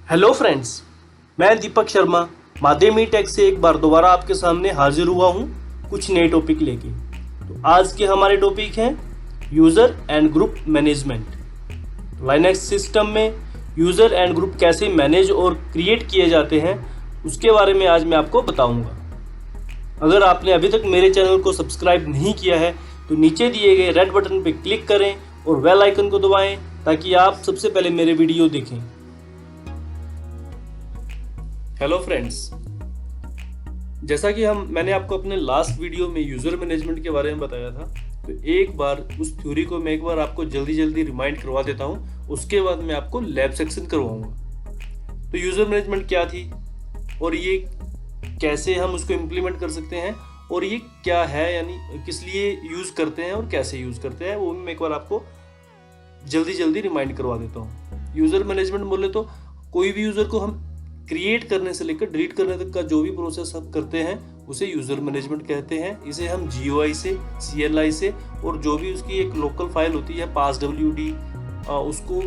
Hello friends, मैं Deepak Sharma माध्यमी take से एक बार दोबारा आपके सामने हाजिर हुआ हूँ कुछ नए टॉपिक लेके। तो आज के हमारे टॉपिक हैं user and group management. Linux system में यूज़र एंड ग्रुप कैसे मैनेज और क्रिएट किए जाते हैं उसके बारे में आज मैं आपको बताऊंगा। अगर आपने अभी तक मेरे चैनल को सब्सक्राइब नहीं किया है तो नीचे दिए गए रेड बटन पर क्लिक करें और बेल आइकन को दबाएं ताकि आप सबसे पहले मेरे वीडियो देखें। हेलो फ्रेंड्स, जैसा कि मैंने आपको अपने लास्ट वीडियो में यूज़र मैनेजमेंट के बारे में बताया था, तो एक बार उस थ्योरी को मैं एक बार आपको जल्दी रिमाइंड करवा देता हूँ। उसके बाद मैं आपको लैब सेक्शन करवाऊँगा। तो यूज़र मैनेजमेंट क्या थी और ये कैसे हम उसको इम्प्लीमेंट कर सकते हैं और ये क्या है, यानी किस लिए यूज़ करते हैं और कैसे यूज़ करते हैं, वो भी मैं एक बार आपको जल्दी रिमाइंड करवा देता हूँ। यूज़र मैनेजमेंट बोले तो कोई भी यूज़र को हम क्रिएट करने से लेकर डिलीट करने तक का जो भी प्रोसेस हम करते हैं उसे यूज़र मैनेजमेंट कहते हैं। इसे हम GUI से, CLI से और जो भी उसकी एक लोकल फाइल होती है passwd, उसको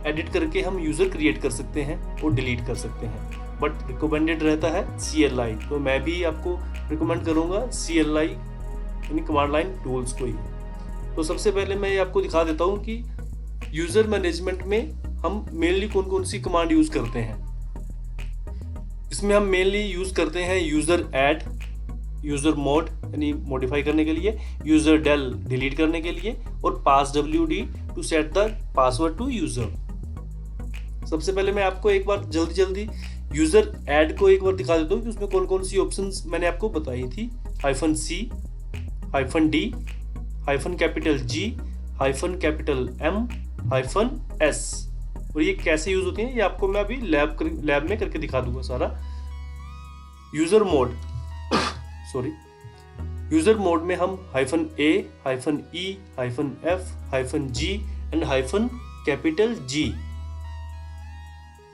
एडिट करके हम यूज़र क्रिएट कर सकते हैं और डिलीट कर सकते हैं। बट रिकमेंडेड रहता है CLI, तो मैं भी आपको रिकमेंड करूँगा CLI यानी कमांड लाइन टूल्स को ही। तो सबसे पहले मैं ये आपको दिखा देता हूँ कि यूज़र मैनेजमेंट में हम मेनली कौन कौन सी कमांड यूज़ करते हैं। इसमें हम मेनली यूज़ करते हैं यूज़र ऐड, यूज़र मोड यानी मॉडिफाई करने के लिए, यूज़र डेल डिलीट करने के लिए और passwd to set the password to user. सबसे पहले मैं आपको एक बार जल्दी यूज़र ऐड को एक बार दिखा देता हूँ कि उसमें कौन कौन सी ऑप्शंस मैंने आपको बताई थी। -C, -D, -G, -M, -S। और ये कैसे यूज होती हैं ये आपको मैं अभी लैब में करके दिखा दूंगा सारा। यूजर मोड यूजर मोड में हम -A, -E, -F, -G and -G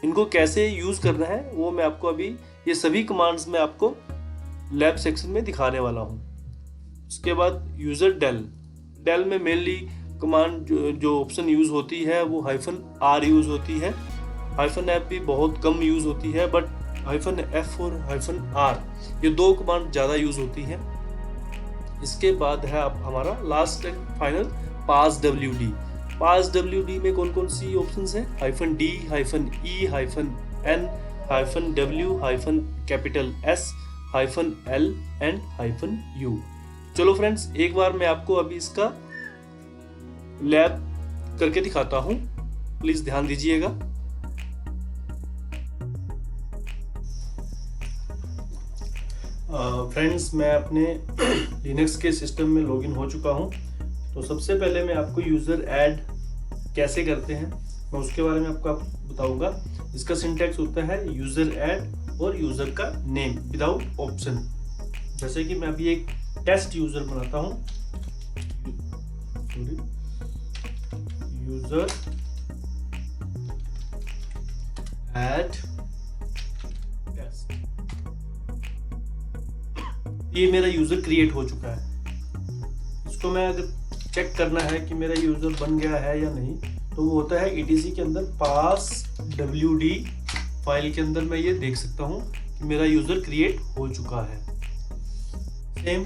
इनको कैसे यूज करना है वो मैं आपको अभी ये सभी कमांड्स में आपको लैब सेक्शन में दिखाने वाला हूँ। उसके बाद यूजर डेल में मेनली कमांड जो ऑप्शन यूज होती है वो -R यूज होती है। -F भी बहुत कम यूज होती है, बट -F और -R ये दो कमांड ज़्यादा यूज होती है। इसके बाद है अब हमारा लास्ट एंड फाइनल passwd में कौन कौन सी ऑप्शंस है? -D, -E, -N, -W, -S, -L and -U। चलो फ्रेंड्स, एक बार मैं आपको अभी इसका लैब करके दिखाता हूं, प्लीज ध्यान दीजिएगा। फ्रेंड्स, मैं अपने लिनक्स के सिस्टम में लॉगिन हो चुका हूं। तो सबसे पहले मैं आपको यूज़र ऐड कैसे करते हैं मैं उसके बारे में आपको बताऊंगा। इसका सिंटैक्स होता है यूज़र ऐड और यूज़र का नेम विदाउट ऑप्शन। जैसे कि मैं अभी एक टेस्ट यूज़र बनाता हूं, यूज़र ऐड टेस्ट। ये मेरा यूज़र क्रिएट हो चुका है। इसको मैं अगर चेक करना है कि मेरा यूज़र बन गया है या नहीं, तो वो होता है etc के अंदर passwd फाइल के अंदर मैं ये देख सकता हूँ कि मेरा यूज़र क्रिएट हो चुका है। सेम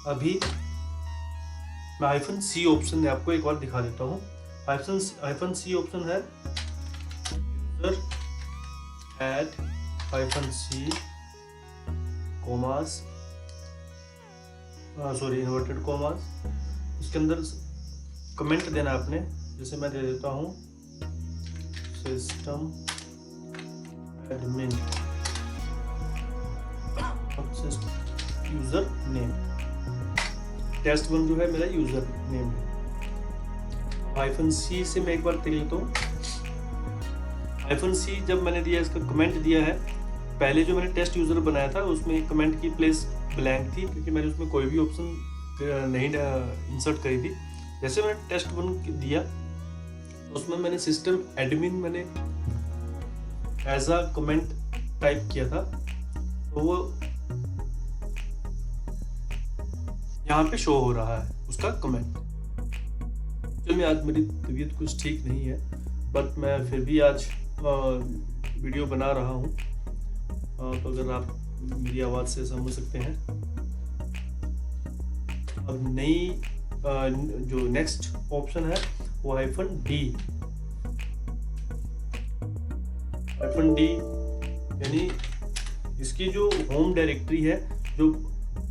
अभी मैं -C ऑप्शन आपको एक बार दिखा देता हूँ। -C ऑप्शन है user add -C commas inverted commas. इसके अंदर कमेंट देना आपने, जैसे मैं दे देता हूँ system admin user name. test1 जो है मेरा यूज़र नेम है। -C से मैं एक बार देख लेता हूँ। -C जब मैंने दिया, इसका कमेंट दिया है, पहले जो मैंने टेस्ट यूज़र बनाया था उसमें कमेंट की प्लेस ब्लैंक थी क्योंकि मैंने उसमें कोई भी ऑप्शन नहीं इंसर्ट करी थी। जैसे मैंने test1 दिया उसमें मैंने सिस्टम एडमिन मैंने एज अ कमेंट टाइप किया था, तो वो यहाँ पे शो हो रहा है उसका कमेंट। चलिए, आज मेरी तबीयत कुछ ठीक नहीं है बट मैं फिर भी आज वीडियो बना रहा हूँ। तो अगर आप मेरी आवाज़ से समझ सकते हैं। अब नई जो नेक्स्ट ऑप्शन है वो -D। -D यानी इसकी जो होम डायरेक्टरी है, जो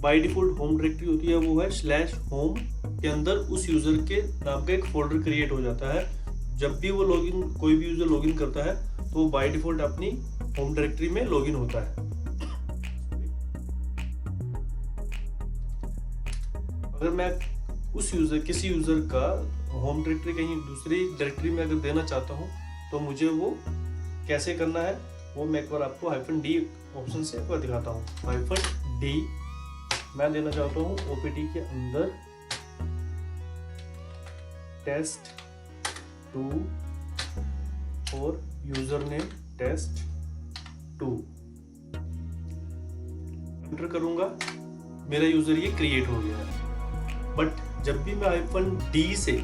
बाय डिफॉल्ट होम डायरेक्टरी होती है, वो है /home के अंदर उस यूज़र के नाम का एक फोल्डर क्रिएट हो जाता है। जब भी वो लॉगिन, कोई भी यूज़र लॉगिन करता है तो वो बाय डिफॉल्ट अपनी होम डायरेक्टरी में लॉगिन होता है। अगर मैं उस यूज़र, किसी यूज़र का होम डायरेक्टरी कहीं दूसरी डायरेक्टरी में अगर देना चाहता हूँ तो मुझे वो कैसे करना है वो मैं एक बार आपको -D ऑप्शन से एक बार दिखाता हूँ। -D मैं देना चाहता हूँ OPT के अंदर test2 और यूजर नेम test2 एंटर करूंगा। मेरा यूजर ये क्रिएट हो गया है। बट जब भी मैं -D से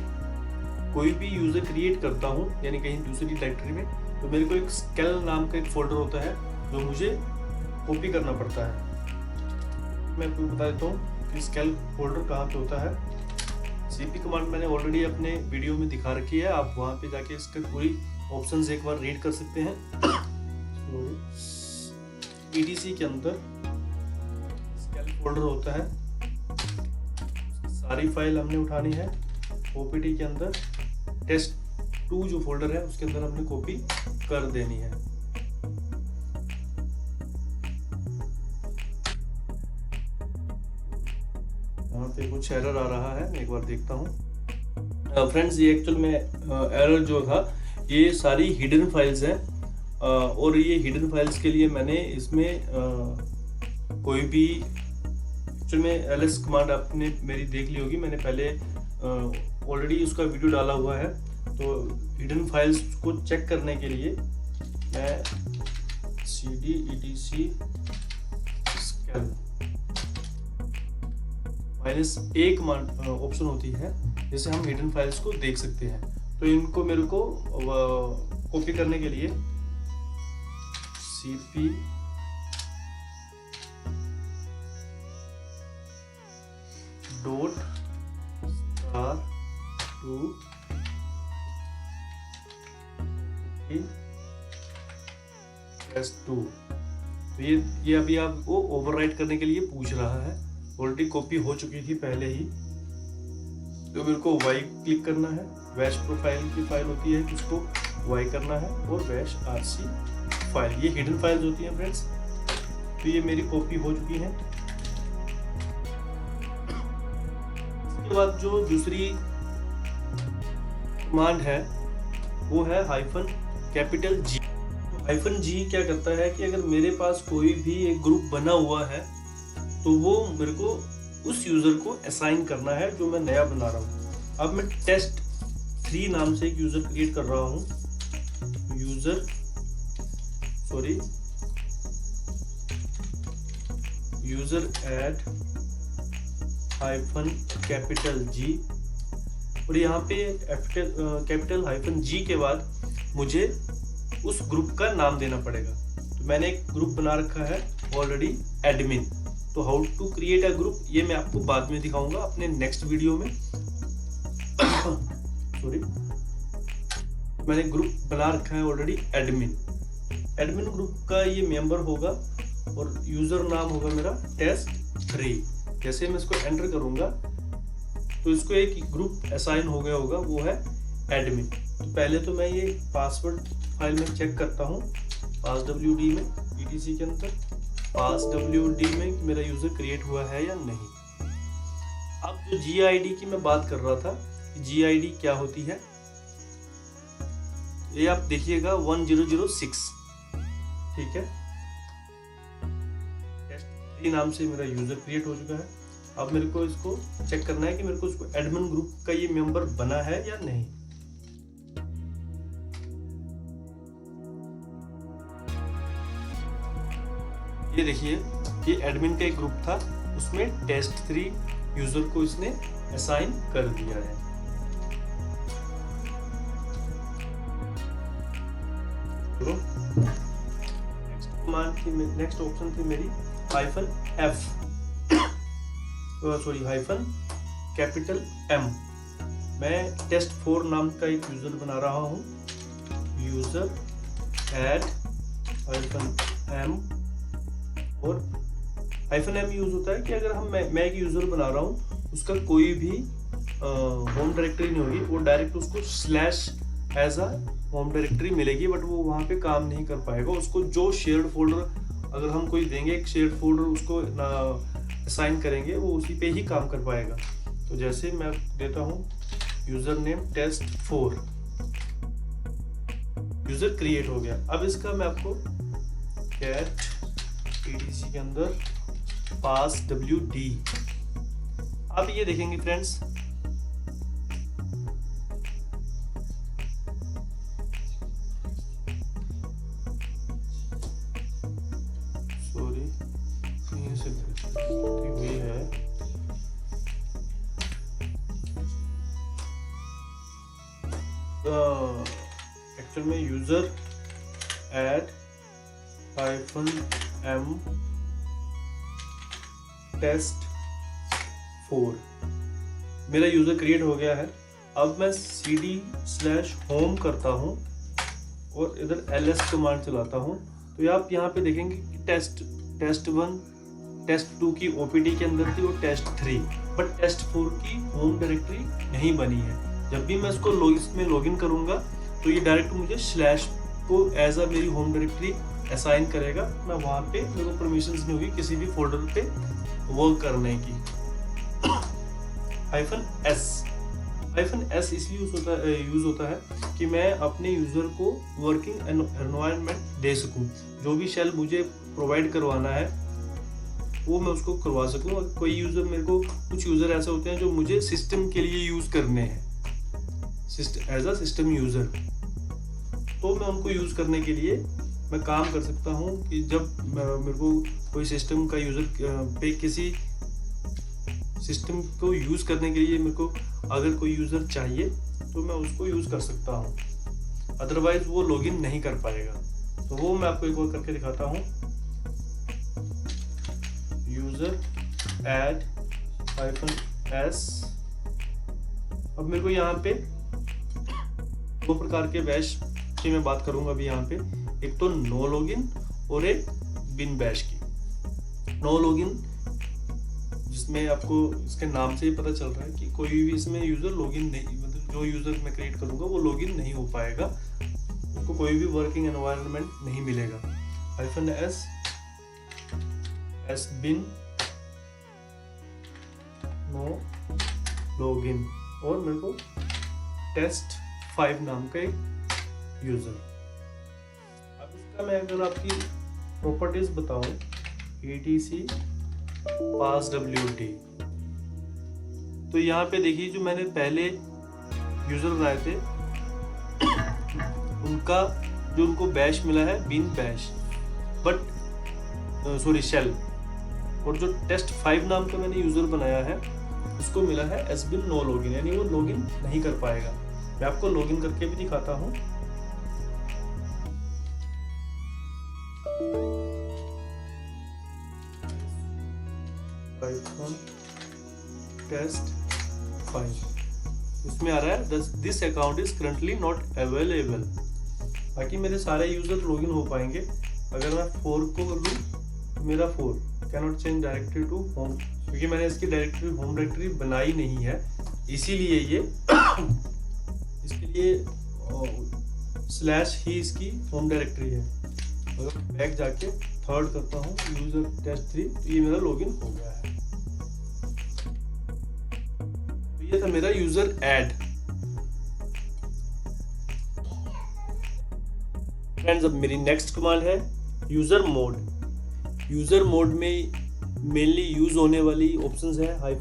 कोई भी यूजर क्रिएट करता हूँ, यानी कहीं दूसरी डायरेक्टरी में, तो मेरे को एक स्केल नाम का एक फोल्डर होता है जो मुझे कॉपी करना पड़ता है। मैं आपको बता देता हूँ कि स्केल फोल्डर कहाँ पे होता है। CP कमांड मैंने ऑलरेडी अपने वीडियो में दिखा रखी है, आप वहाँ पे जाके इसके पूरी ऑप्शंस एक बार रीड कर सकते हैं। EDC के अंदर स्केल फोल्डर होता है, सारी फाइल हमने उठानी है। OPT के अंदर test2 जो फोल्डर है उसके अंदर हमने कॉपी कर देनी है। यहाँ पे कुछ एरर आ रहा है, मैं एक बार देखता हूँ। फ्रेंड्स, ये एक्चुअल में एरर जो था, ये सारी हिडन फाइल्स हैं। और ये हिडन फाइल्स के लिए मैंने इसमें कोई भी एक्चुअल में ls कमांड आपने मेरी देख ली होगी, मैंने पहले ऑलरेडी उसका वीडियो डाला हुआ है। तो हिडन फाइल्स को चेक करने के लिए मैं cd etc scale -A command option होती है, जिससे हम हिडन फाइल्स को देख सकते हैं। तो इनको मेरे को कॉपी करने के लिए cp .*2 test2। तो ये अभी आपको ओवरराइट करने के लिए पूछ रहा है। ऑलरेडी कॉपी हो चुकी थी पहले ही। तो मेरे को y क्लिक करना है, वैश प्रोफाइल की फाइल होती है, उसको y करना है, और वैश rc फाइल, ये हिडन फाइल्स होती हैं फ्रेंड्स। तो ये मेरी कॉपी हो चुकी है। इसके बाद जो दूसरी कमांड है वो है -G। -G क्या करता है कि अगर मेरे पास कोई भी एक ग्रुप बना हुआ है तो वो मेरे को उस यूज़र को असाइन करना है जो मैं नया बना रहा हूँ। अब मैं test3 नाम से एक यूज़र क्रिएट कर रहा हूँ। यूज़र ऐड -G, और यहाँ पे -G के बाद मुझे उस ग्रुप का नाम देना पड़ेगा। तो मैंने एक ग्रुप बना रखा है ऑलरेडी, एडमिन। तो how to create a group ये मैं आपको बाद में दिखाऊंगा अपने नेक्स्ट वीडियो में। मैंने ग्रुप बना रखा है ऑलरेडी, एडमिन ग्रुप का ये मेंबर होगा और यूजर नाम होगा मेरा test3। जैसे मैं इसको एंटर करूंगा तो इसको एक ग्रुप असाइन हो गया होगा, वो है एडमिन। तो पहले तो मैं ये पासवर्ड फाइल में चेक करता हूँ, passwd में, etc के अंदर passwd में मेरा यूजर क्रिएट हुआ है या नहीं। अब जो gid की मैं बात कर रहा था, gid क्या होती है ये आप देखिएगा, 1006, ठीक है। test3 नाम से मेरा यूजर क्रिएट हो चुका है। अब मेरे को इसको चेक करना है कि मेरे को इसको एडमिन ग्रुप का ये मेंबर बना है या नहीं। ये देखिए, ये एडमिन का एक ग्रुप था, उसमें test3 यूजर को इसने असाइन कर दिया है। करो। नेक्स्ट ऑप्शन थी मेरी -F, सॉरी -M। मैं test4 नाम का एक यूजर बना रहा हूँ। यूजर ऐड -M, और -M यूज होता है कि अगर मैं एक यूजर बना रहा हूँ, उसका कोई भी होम डायरेक्टरी नहीं होगी, वो डायरेक्ट उसको slash as a home directory मिलेगी, बट वो वहाँ पे काम नहीं कर पाएगा। उसको जो शेयर्ड फोल्डर अगर हम कोई देंगे, एक शेयर्ड फोल्डर उसको असाइन करेंगे, वो उसी पे ही काम कर पाएगा। तो जैसे मैं देता हूँ user name test4, user create हो गया। अब इसका मैं आपको कैट etc के अंदर passwd, आप ये देखेंगे फ्रेंड्स, सॉरी कहीं से हुई है, एक्चुअल में यूजर ऐड -M test4 मेरा यूजर क्रिएट हो गया है। अब मैं cd/home करता हूँ और इधर ls कमांड चलाता हूँ, तो आप यहाँ पे देखेंगे कि test1 test2 की OPD के अंदर थी, और test3, बट test4 की होम डायरेक्टरी नहीं बनी है। जब भी मैं इसको इसमें लॉगिन करूँगा तो ये डायरेक्ट मुझे स्लैश को एज अ मेरी होम डायरेक्टरी असाइन करेगा। मैं वहाँ पे मेरे को परमिशंस नहीं होगी किसी भी फोल्डर पे वर्क करने की। -S इसलिए यूज होता है कि मैं अपने यूजर को वर्किंग एनवायरनमेंट दे सकूं। जो भी शेल मुझे प्रोवाइड करवाना है वो मैं उसको करवा सकूं। और कोई यूजर मेरे को, कुछ यूजर ऐसे होते हैं जो मुझे सिस्टम के लिए यूज करने हैं, एज अ सिस्टम यूजर, तो मैं उनको यूज करने के लिए मैं काम कर सकता हूँ कि जब मेरे को कोई सिस्टम का यूजर पे, किसी सिस्टम को यूज करने के लिए मेरे को अगर कोई यूजर चाहिए तो मैं उसको यूज कर सकता हूँ, अदरवाइज वो लॉगिन नहीं कर पाएगा। तो वो मैं आपको एक बार करके दिखाता हूँ। यूजर ऐड -S, अब मेरे को यहाँ पे दो प्रकार के बैश की मैं बात करूंगा अभी यहाँ पे, एक तो नो लॉगिन और एक बिन बैश की। नो लॉगिन जिसमें आपको इसके नाम से ही पता चल रहा है कि कोई भी इसमें यूजर लॉगिन नहीं, मतलब जो यूजर मैं क्रिएट करूंगा वो लॉगिन नहीं हो पाएगा, उसको कोई भी वर्किंग एनवायरनमेंट नहीं मिलेगा। -S बिन नो लॉगिन, और मेरे को test5 नाम का एक यूजर। अब इसका मैं अगर आपकी प्रॉपर्टीज बताऊं, etc passwd, तो यहाँ पे देखिए जो मैंने पहले यूजर बनाए थे उनको बैश मिला है bin bash, but sorry shell, और जो test5 नाम का मैंने यूजर बनाया है उसको मिला है s बिन नो लॉगिन, यानी वो लॉगिन नहीं कर पाएगा। मैं आपको लॉगिन करके भी दिखाता हूँ। test5 इसमें आ रहा है this account is currently not available. बाकी मेरे सारे यूजर लॉगिन हो पाएंगे। अगर मैं 4 को लूँ तो मेरा 4 cannot change directory to home, क्योंकि मैंने इसकी डायरेक्टरी होम डायरेक्टरी बनाई नहीं है, इसीलिए ये इसके लिए स्लैश ही इसकी होम डायरेक्टरी है। अगर बैक जाके थर्ड करता हूँ यूजर test3, तो ये मेरा लॉगिन हो गया है। तो ये था मेरा यूजर ऐड। फ्रेंड्स, अब मेरी नेक्स्ट कमांड है यूजर मोड। यूजर मोड में मेनली यूज होने वाली ऑप्शंस है -A,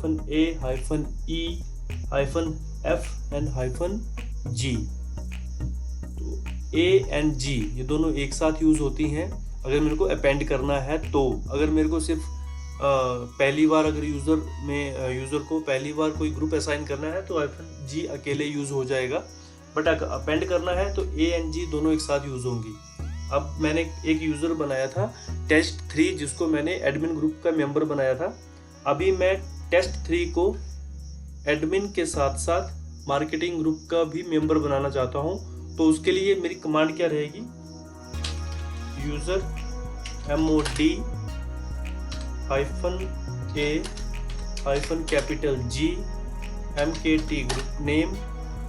-E, -F and -G। तो A एंड G ये दोनों एक साथ यूज होती हैं अगर मेरे को अपेंड करना है। तो अगर मेरे को सिर्फ पहली बार अगर यूजर को पहली बार कोई ग्रुप असाइन करना है तो -G अकेले यूज हो जाएगा, बट अगर अपेंड करना है तो A एंड G दोनों एक साथ यूज होंगी। अब मैंने एक यूज़र बनाया था test3 जिसको मैंने एडमिन ग्रुप का मेंबर बनाया था। अभी मैं test3 को एडमिन के साथ साथ मार्केटिंग ग्रुप का भी मेंबर बनाना चाहता हूँ। तो उसके लिए मेरी कमांड क्या रहेगी, user mod -a-G mkt group name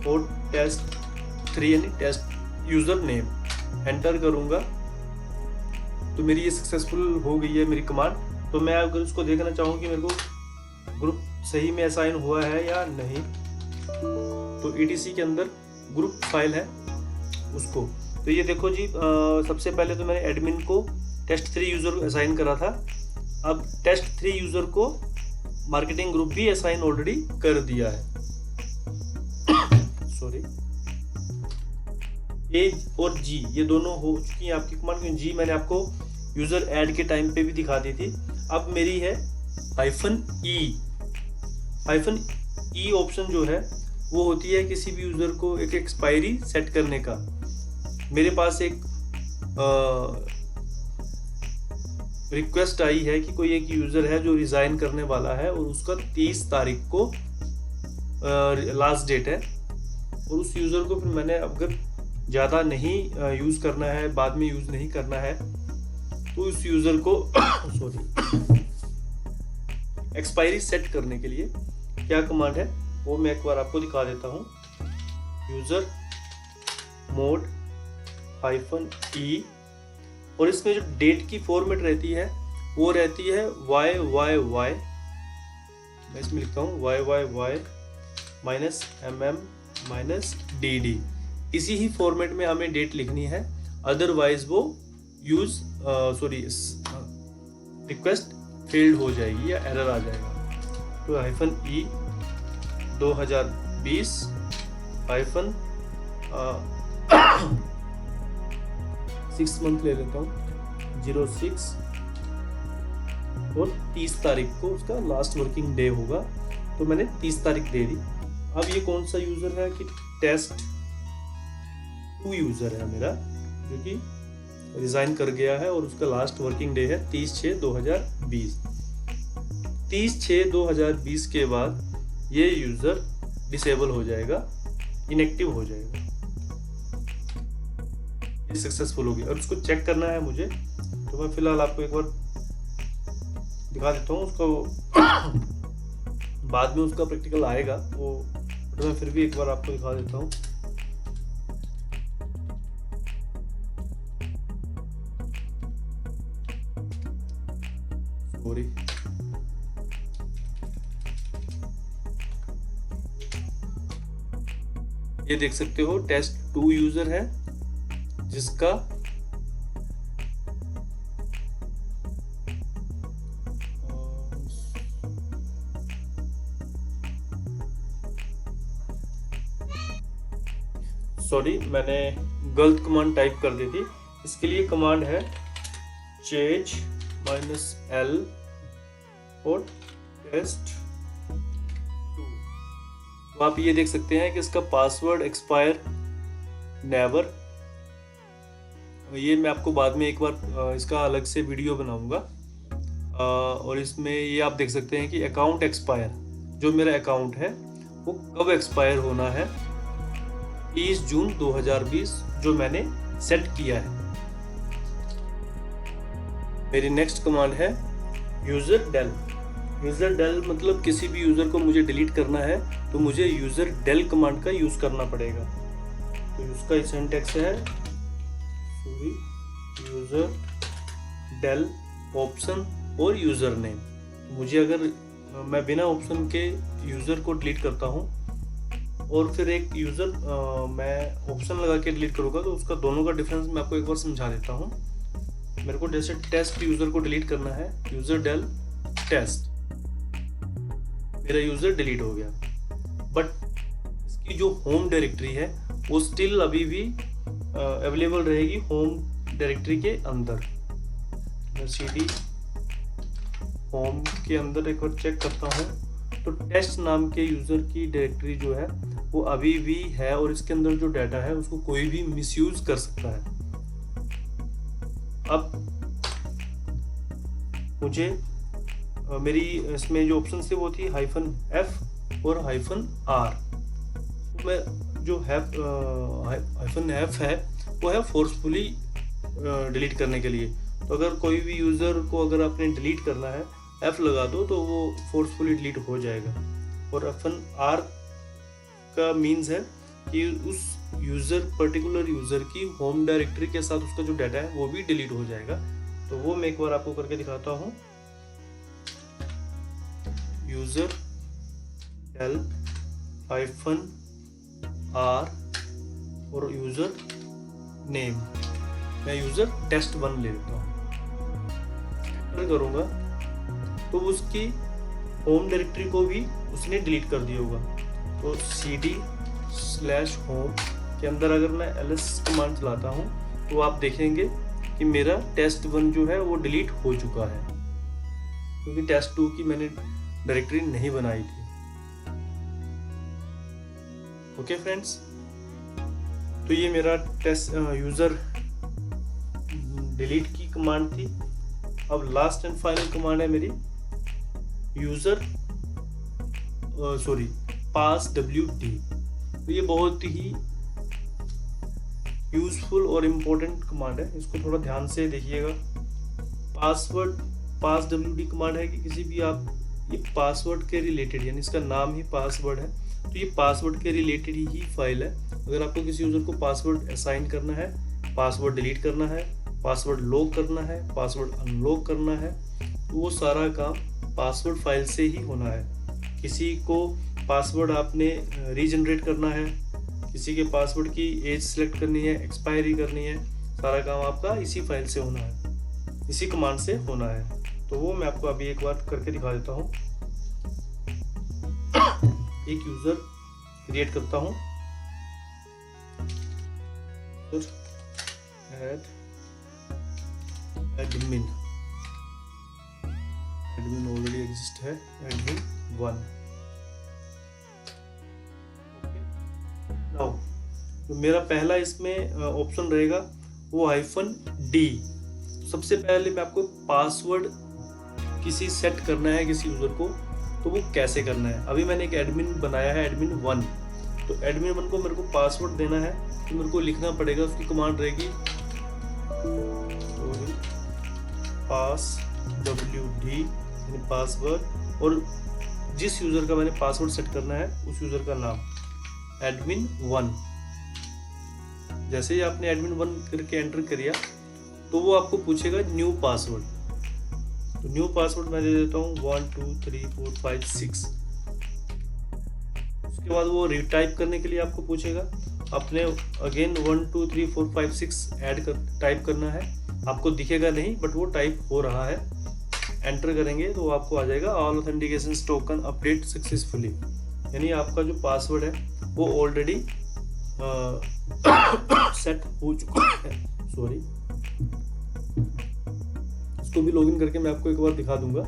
और test3 यानी टेस्ट यूज़र नेम एंटर करूँगा तो मेरी ये सक्सेसफुल हो गई है मेरी कमांड। तो मैं अगर उसको देखना चाहूँ कि मेरे को ग्रुप सही में असाइन हुआ है या नहीं, तो etc के अंदर ग्रुप फाइल है उसको। तो ये देखो जी, सबसे पहले तो मैंने एडमिन को test3 यूज़र असाइन करा था। अब test3 यूज़र को मार्केटिंग ग्रुप भी असाइन ऑलरेडी कर दिया है। सॉरी, ए और जी ये दोनों हो चुकी हैं आपकी कमांड, क्योंकि जी मैंने आपको यूज़र ऐड के टाइम पे भी दिखा दी थी। अब मेरी है -e। -e ऑप्शन जो है वो होती है किसी भी यूज़र को एक एक्सपायरी सेट करने का। मेरे पास एक रिक्वेस्ट आई है कि कोई एक यूज़र है जो रिज़ाइन करने वाला है और उसका 30 तारीख को लास्ट डेट है, और उस यूज़र को फिर मैंने अगर ज़्यादा नहीं यूज़ करना है, बाद में यूज़ नहीं करना है, तो उस यूज़र को सॉरी एक्सपायरी सेट करने के लिए क्या कमांड है वो मैं एक बार आपको दिखा देता हूँ। यूज़र मोड -e, और इसमें जो डेट की फॉर्मेट रहती है वो रहती है YYY। मैं इसमें लिखता हूँ YYY -MM-DD। इसी ही फॉर्मेट में हमें डेट लिखनी है, अदरवाइज वो रिक्वेस्ट फेल्ड हो जाएगी या एरर आ जाएगा। तो -e 2020 6 मंथ ले लेता हूँ 06 और 30 तारीख को उसका लास्ट वर्किंग डे होगा, तो मैंने 30 तारीख दे दी। अब ये कौन सा यूज़र है कि test2 यूज़र है मेरा, जो कि रिज़ाइन कर गया है और उसका लास्ट वर्किंग डे है 30/6/2020। 30/6/2020 के बाद ये यूज़र डिसेबल हो जाएगा, इनएक्टिव हो जाएगा, ये सक्सेसफुल होगी। और उसको चेक करना है मुझे, तो मैं फिलहाल आपको एक बार दिखा देता हूँ उसको। बाद में उसका प्रैक्टिकल आएगा वो, तो मैं फिर भी एक बार आपको दिखा देता हूँ। सॉरी, ये देख सकते हो test2 यूजर है जिसका सॉरी मैंने गलत कमांड टाइप कर दी थी। इसके लिए कमांड है change -l और test2। तो आप ये देख सकते हैं कि इसका पासवर्ड एक्सपायर नेवर। ये मैं आपको बाद में एक बार इसका अलग से वीडियो बनाऊंगा। और इसमें ये आप देख सकते हैं कि अकाउंट एक्सपायर, जो मेरा अकाउंट है वो कब एक्सपायर होना है, 30 जून 2020 जो मैंने सेट किया है। मेरी नेक्स्ट कमांड है यूजर डेल। यूजर डेल मतलब किसी भी यूजर को मुझे डिलीट करना है तो मुझे यूजर डेल कमांड का यूज करना पड़ेगा। तो उसका सिंटैक्स है यूजर डेल ऑप्शन और यूजर नेम। मुझे अगर मैं बिना ऑप्शन के यूजर को डिलीट करता हूँ और फिर एक यूजर मैं ऑप्शन लगा के डिलीट करूँगा, तो उसका दोनों का डिफरेंस मैं आपको एक बार समझा देता हूँ। मेरे को जैसे टेस्ट यूजर को डिलीट करना है, यूजर डेल टेस्ट, मेरा यूजर डिलीट हो गया, बट इसकी जो होम डायरेक्टरी है वो स्टिल अभी भी अवेलेबल रहेगी होम डायरेक्टरी के अंदर। मैं cd होम के अंदर एक बार चेक करता हूँ, तो टेस्ट नाम के यूजर की डायरेक्टरी जो है वो अभी भी है और इसके अंदर जो डाटा है उसको कोई भी मिसयूज कर सकता है। अब मुझे मेरी इसमें जो ऑप्शन थे वो थी -F और -R। मैं जो -F है वो है फोर्सफुली डिलीट करने के लिए। तो अगर कोई भी यूज़र को अगर आपने डिलीट करना है, F लगा दो तो वो फोर्सफुली डिलीट हो जाएगा। और -R का मीन्स है कि उस पर्टिकुलर यूज़र की होम डायरेक्टरी के साथ उसका जो डाटा है वो भी डिलीट हो जाएगा। तो वो मैं एक बार आपको करके दिखाता हूँ। यूज़र हेल्प -R और यूज़र नेम, मैं यूज़र test1 ले लेता हूँ, एंटर करूँगा तो उसकी होम डायरेक्टरी को भी उसने डिलीट कर दिया होगा। तो cd/home के अंदर अगर मैं ls कमांड चलाता हूँ तो आप देखेंगे कि मेरा test1 जो है वो डिलीट हो चुका है, क्योंकि test2 की मैंने डायरेक्टरी नहीं बनाई थी। ओके फ्रेंड्स, तो ये मेरा यूज़र डिलीट की कमांड थी। अब लास्ट एंड फाइनल कमांड है मेरी passwd। तो ये बहुत ही यूजफुल और इम्पोर्टेंट कमांड है, इसको थोड़ा ध्यान से देखिएगा। passwd कमांड है कि किसी भी आप ये पासवर्ड के रिलेटेड, यानी इसका नाम ही पासवर्ड है, तो ये पासवर्ड के रिलेटेड ही फाइल है। अगर आपको किसी यूजर को पासवर्ड असाइन करना है, पासवर्ड डिलीट करना है, पासवर्ड लॉक करना है, पासवर्ड अनलॉक करना है, तो वो सारा काम पासवर्ड फाइल से ही होना है। किसी को पासवर्ड आपने रीजनरेट करना है, किसी के पासवर्ड की एज सेलेक्ट करनी है, एक्सपायरी करनी है, सारा काम आपका इसी फाइल से होना है, इसी कमांड से होना है। तो वो मैं आपको अभी एक बार करके दिखा देता हूँ। एक यूजर क्रिएट करता हूँ, एडमिन ऑलरेडी एग्जिस्ट है, admin1। नाउ तो मेरा पहला इसमें ऑप्शन रहेगा वो -D। सबसे पहले मैं आपको पासवर्ड किसी सेट करना है किसी यूजर को, तो वो कैसे करना है। अभी मैंने एक एडमिन बनाया है admin1, तो admin1 को मेरे को पासवर्ड देना है, तो मेरे को लिखना पड़ेगा, उसकी कमांड रहेगी passwd यानी पासवर्ड, और जिस यूजर का मैंने पासवर्ड सेट करना है उस यूजर का नाम admin1। जैसे ही आपने admin1 करके एंटर करिया तो वो आपको पूछेगा न्यू पासवर्ड। तो न्यू पासवर्ड मैं दे देता हूँ 1 2 3 4 5 6। उसके बाद वो रीटाइप करने के लिए आपको पूछेगा, आपने अगेन 1 2 3 4 5 6 टाइप करना है। आपको दिखेगा नहीं बट वो टाइप हो रहा है। एंटर करेंगे तो आपको आ जाएगा all authentication token update successfully, यानी आपका जो पासवर्ड है वो ऑलरेडी सेट हो चुका है। सॉरी, इसको भी लॉगिन करके मैं आपको एक बार दिखा दूंगा।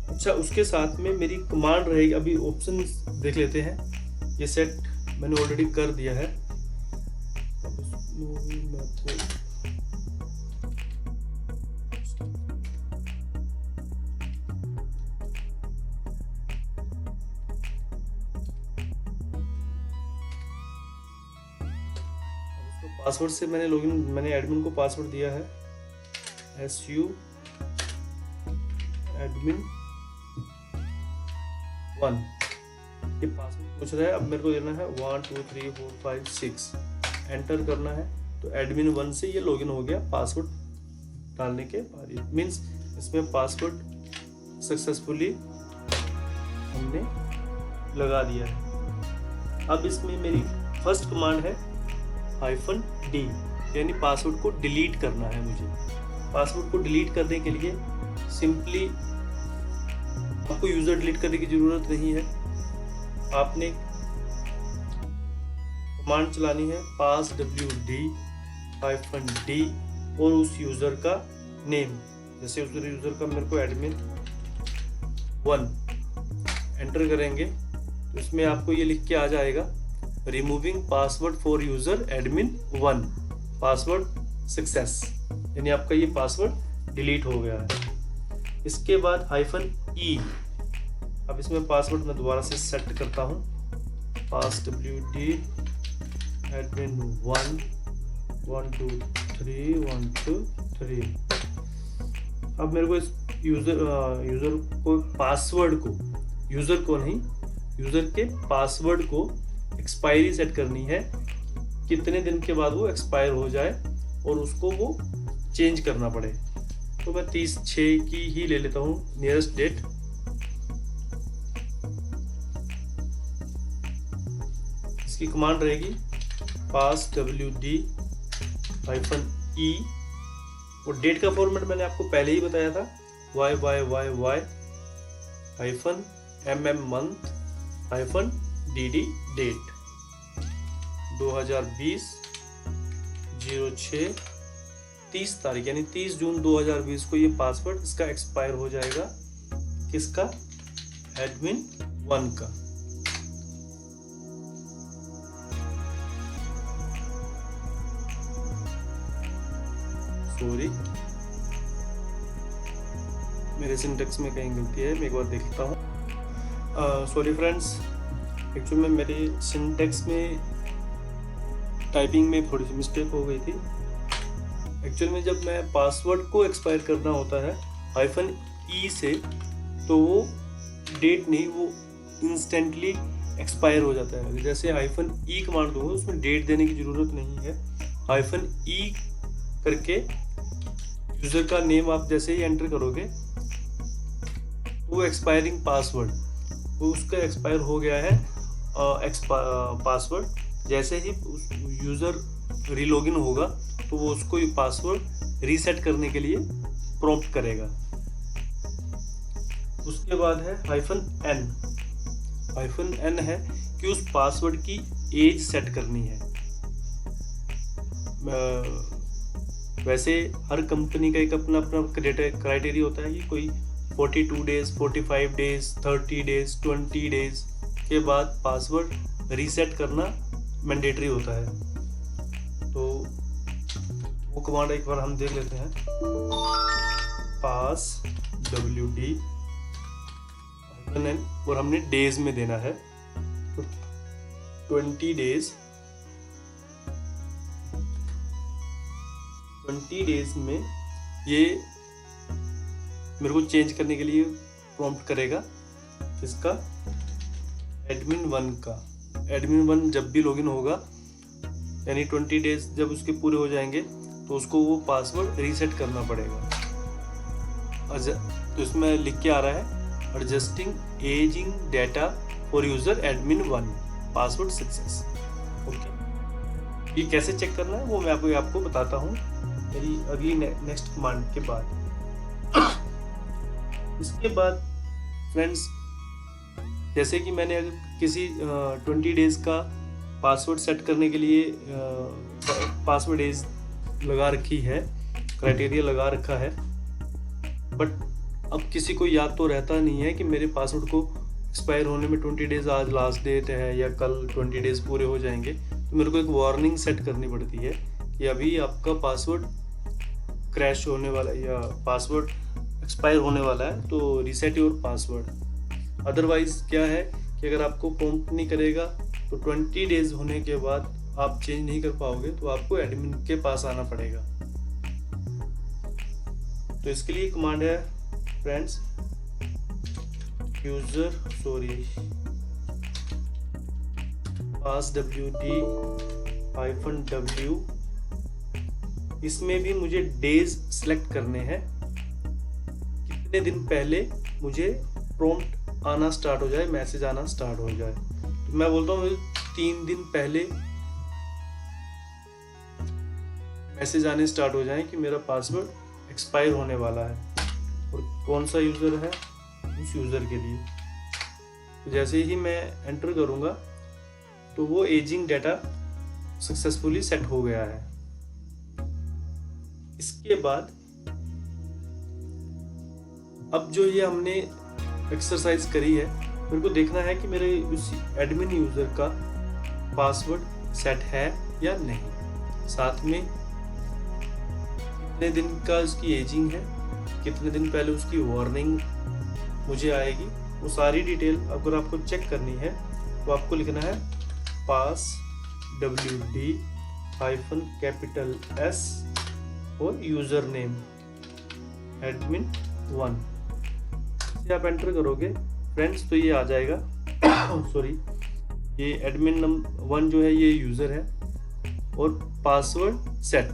अच्छा, उसके साथ में मेरी कमांड रहेगी, अभी ऑप्शन देख लेते हैं। ये सेट मैंने ऑलरेडी कर दिया है। पासवर्ड से मैंने लॉगिन, मैंने एडमिन को पासवर्ड दिया है SU admin1। ये पासवर्ड पूछ रहा है, अब मेरे को देना है 1 2 3 4 5 6। एंटर करना है तो admin1 से ये लॉगिन हो गया पासवर्ड डालने के बाद। मीन्स इसमें पासवर्ड सक्सेसफुली हमने लगा दिया है। अब इसमें मेरी फर्स्ट कमांड है -D, यानी पासवर्ड को डिलीट करना है मुझे। पासवर्ड को डिलीट करने के लिए सिंपली आपको यूजर डिलीट करने की जरूरत नहीं है, आपने कमांड चलानी है passwd -D और उस यूजर का नेम। जैसे उस यूजर का मेरे को admin1 एंटर करेंगे तो इसमें आपको ये लिख के आ जाएगा removing password for user admin1। Password success, यानी आपका ये पासवर्ड डिलीट हो गया है। इसके बाद -e, अब इसमें पासवर्ड मैं दोबारा से सेट करता हूँ, passwd admin 1 1 2 3 1 2 3। अब मेरे को इस यूज़र को पासवर्ड को, यूज़र को नहीं, यूज़र के पासवर्ड को एक्सपायरी सेट करनी है, कितने दिन के बाद वो एक्सपायर हो जाए और उसको वो चेंज करना पड़े। तो मैं 30/6 की ही ले लेता हूँ नियरेस्ट डेट। इसकी कमांड रहेगी passwd -e, और डेट का फॉर्मेट मैंने आपको पहले ही बताया था, YYYY -mm month -dd date 2020 06 30 तारीख, यानी 30 जून 2020 को ये पासवर्ड इसका एक्सपायर हो जाएगा। किसका? एडमिन 1 का। सॉरी, मेरे सिंटेक्स में कहीं गलती है, मैं एक बार देख लेता हूँ। सॉरी फ्रेंड्स, एक्चुअली में मेरे सिंटेक्स में टाइपिंग में थोड़ी सी मिस्टेक हो गई थी। एक्चुअल में जब मैं पासवर्ड को एक्सपायर करना होता है -e से, तो वो डेट नहीं, वो इंस्टेंटली एक्सपायर हो जाता है। जैसे -e कमांड दूंगा उसमें डेट देने की ज़रूरत नहीं है। -e करके यूज़र का नेम आप जैसे ही एंटर करोगे, वो एक्सपायरिंग पासवर्ड, वो उसका एक्सपायर हो गया है पासवर्ड। जैसे ही यूज़र रीलॉगिन होगा तो वो उसको पासवर्ड रीसेट करने के लिए प्रॉम्प्ट करेगा। उसके बाद है -n है कि उस पासवर्ड की एज सेट करनी है। वैसे हर कंपनी का एक अपना अपना क्राइटेरिया होता है कि कोई 42 डेज, 45 डेज, 30 डेज, 20 डेज के बाद पासवर्ड रीसेट करना मैंडेटरी होता है। तो वो कमांड एक बार हम देख लेते हैं, passwd -n, और हमने डेज में देना है, तो 20 डेज। 20 डेज में ये मेरे को चेंज करने के लिए प्रॉम्प्ट करेगा। किसका? एडमिन 1 का। एडमिन 1 जब भी लॉगिन होगा, यानी 20 डेज जब उसके पूरे हो जाएंगे, तो उसको वो पासवर्ड रीसेट करना पड़ेगा। तो इसमें लिख के आ रहा है adjusting ageing data for user admin 1 password success. Okay, ये कैसे चेक करना है वो मैं आपको बताता हूँ मेरी अगली नेक्स्ट कमांड के बाद। इसके बाद फ्रेंड्स, जैसे कि मैंने अगर किसी 20 डेज का पासवर्ड सेट करने के लिए पासवर्ड एज लगा रखी है, क्राइटेरिया लगा रखा है, बट अब किसी को याद तो रहता नहीं है कि मेरे पासवर्ड को एक्सपायर होने में 20 डेज आज लास्ट डेट है या कल 20 डेज पूरे हो जाएंगे। तो मेरे को एक वार्निंग सेट करनी पड़ती है कि अभी आपका पासवर्ड क्रैश होने वाला है या पासवर्ड एक्सपायर होने वाला है, तो रीसेट योर पासवर्ड। अदरवाइज क्या है कि अगर आपको प्रॉम्प्ट नहीं करेगा तो 20 डेज होने के बाद आप चेंज नहीं कर पाओगे, तो आपको एडमिन के पास आना पड़ेगा। तो इसके लिए कमांड है फ्रेंड्स, passwd -w। इसमें भी मुझे डेज सिलेक्ट करने हैं, कितने दिन पहले मुझे प्रॉम्प्ट आना स्टार्ट हो जाए, मैसेज आना स्टार्ट हो जाए। तो मैं बोलता हूँ 3 दिन पहले मैसेज आने स्टार्ट हो जाए कि मेरा पासवर्ड एक्सपायर होने वाला है, और कौन सा यूज़र है, उस यूज़र के लिए। तो जैसे ही मैं एंटर करूँगा तो वो एजिंग डाटा सक्सेसफुली सेट हो गया है। इसके बाद अब जो ये हमने एक्सरसाइज करी है, मेरे को देखना है कि मेरे उस एडमिन यूज़र का पासवर्ड सेट है या नहीं। साथ में कितने दिन का उसकी एजिंग है, कितने दिन पहले उसकी वार्निंग मुझे आएगी, वो सारी डिटेल अगर आपको चेक करनी है तो आपको लिखना है पास WD कैपिटल S और यूजर नेम admin1 से आप एंटर करोगे फ्रेंड्स तो ये आ जाएगा। सॉरी, ये admin1 जो है ये यूजर है और पासवर्ड सेट,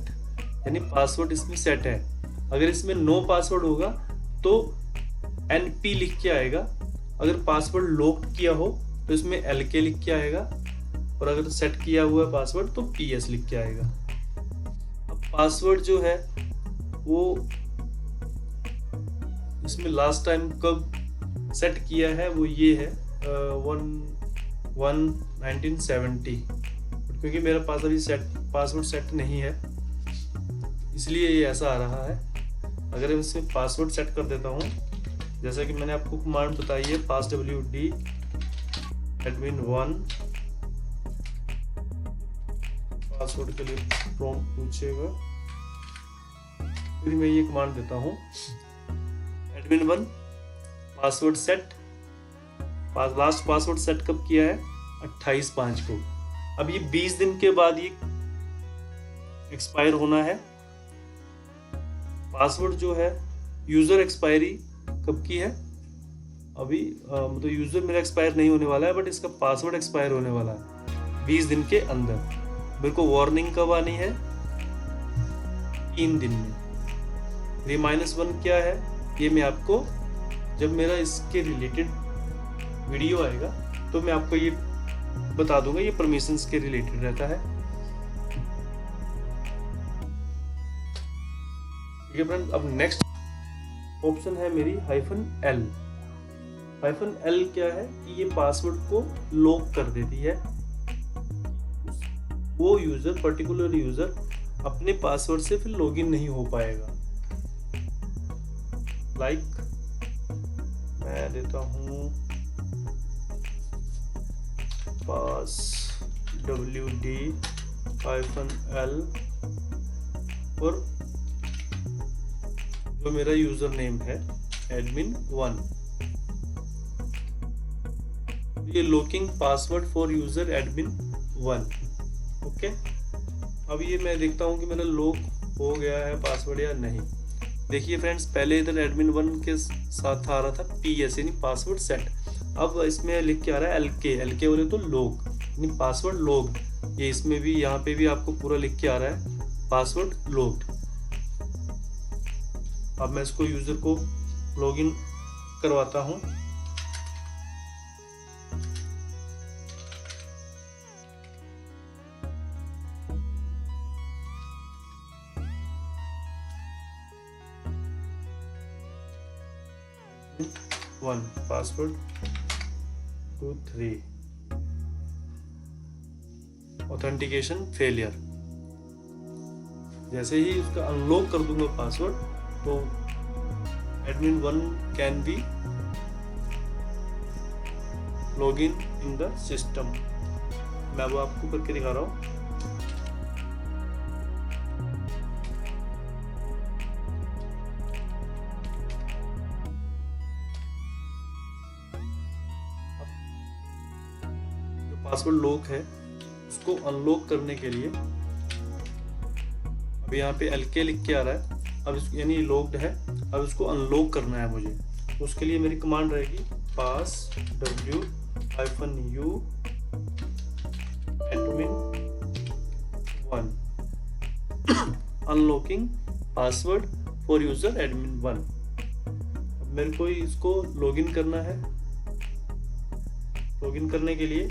यानी पासवर्ड इसमें सेट है। अगर इसमें नो पासवर्ड होगा तो NP लिख के आएगा, अगर पासवर्ड लॉक किया हो तो इसमें LK लिख के आएगा, और अगर सेट किया हुआ है पासवर्ड तो PS लिख के आएगा। अब पासवर्ड जो है वो इसमें लास्ट टाइम कब सेट किया है वो ये है 1970, क्योंकि मेरा पास अभी पासवर्ड सेट नहीं है इसलिए ये ऐसा आ रहा है। अगर मैं इसमें पासवर्ड सेट कर देता हूँ, जैसा कि मैंने आपको कमांड बताई है पास WD admin1, पासवर्ड के लिए प्रॉम्प्ट पूछेगा, फिर मैं ये कमांड देता हूँ admin1 password set. Last password set कब किया है? 28/5 को। अब ये 20 दिन के बाद ये एक्सपायर होना है। पासवर्ड जो है यूजर एक्सपायरी कब की है? अभी मतलब यूजर मेरा एक्सपायर नहीं होने वाला है, बट इसका पासवर्ड एक्सपायर होने वाला है 20 दिन के अंदर। मेरे को वार्निंग कब आनी है? 3 दिन में। ये -1 क्या है ये मैं आपको जब मेरा इसके रिलेटेड वीडियो आएगा तो मैं आपको ये बता दूंगा। ये परमिशंस के रिलेटेड रहता है। ठीक है फ्रेंड, अब नेक्स्ट ऑप्शन है मेरी -L। -L क्या है कि ये पासवर्ड को लॉक कर देती है। वो यूजर, पर्टिकुलर यूजर अपने पासवर्ड से फिर लॉगिन नहीं हो पाएगा। लाइक मैं देता हूँ पास WD -L और जो मेरा यूजर नेम है admin1। ये locking password for user admin1। Okay, अब ये मैं देखता हूँ कि मेरा लॉक हो गया है पासवर्ड या नहीं। देखिए फ्रेंड्स, पहले इधर admin1 के साथ आ रहा था PS यानी पासवर्ड सेट। अब इसमें लिख के आ रहा है LK बोले तो लॉग यानी पासवर्ड लॉग। ये इसमें भी, यहाँ पे भी आपको पूरा लिख के आ रहा है पासवर्ड लॉग्ड। अब मैं इसको यूजर को लॉगिन करवाता हूँ। Password 2 3 authentication failure. जैसे ही उसका अनलॉक कर दूंगा पासवर्ड तो admin1 can be login in the system. मैं वो आपको करके दिखा रहा हूँ। पासवर्ड लॉक है उसको अनलॉक करने के लिए अब यहाँ पे LK लिख के आ रहा है। अब इसको यानी लॉक्ड है, अब इसको अनलॉक करना है मुझे। तो उसके लिए मेरी कमांड रहेगी पास W -U admin1 unlocking password for user admin1। अब मेरे को इसको लॉगिन करना है। लॉगिन करने के लिए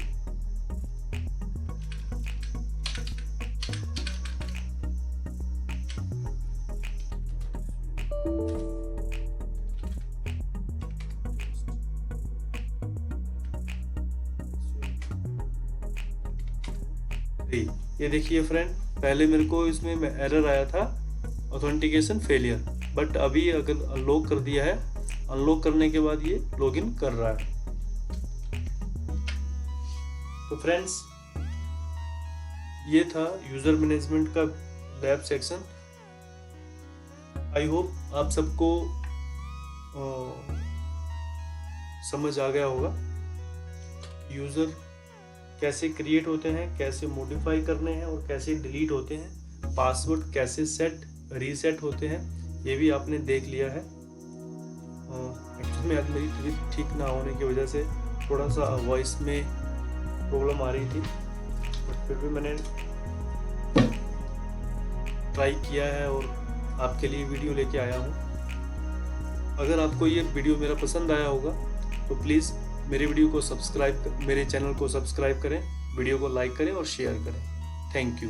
ये देखिए फ्रेंड, पहले मेरे को इसमें एरर आया था ऑथेंटिकेशन फेलियर, बट अभी अगर अनलॉक कर दिया है, अनलॉक करने के बाद ये लॉगिन कर रहा है। तो फ्रेंड्स, ये था यूजर मैनेजमेंट का लैब सेक्शन। आई होप आप सबको समझ आ गया होगा यूज़र कैसे क्रिएट होते हैं, कैसे मॉडिफाई करने हैं और कैसे डिलीट होते हैं, पासवर्ड कैसे सेट रीसेट होते हैं, ये भी आपने देख लिया है। एक्चुअली में आज मेरी तबीयत ठीक ना होने की वजह से थोड़ा सा वॉइस में प्रॉब्लम आ रही थी, बट फिर भी मैंने ट्राई किया है और आपके लिए वीडियो लेके आया हूँ। अगर आपको ये वीडियो मेरा पसंद आया होगा तो प्लीज़ मेरे चैनल को सब्सक्राइब करें, वीडियो को लाइक करें और शेयर करें। Thank you.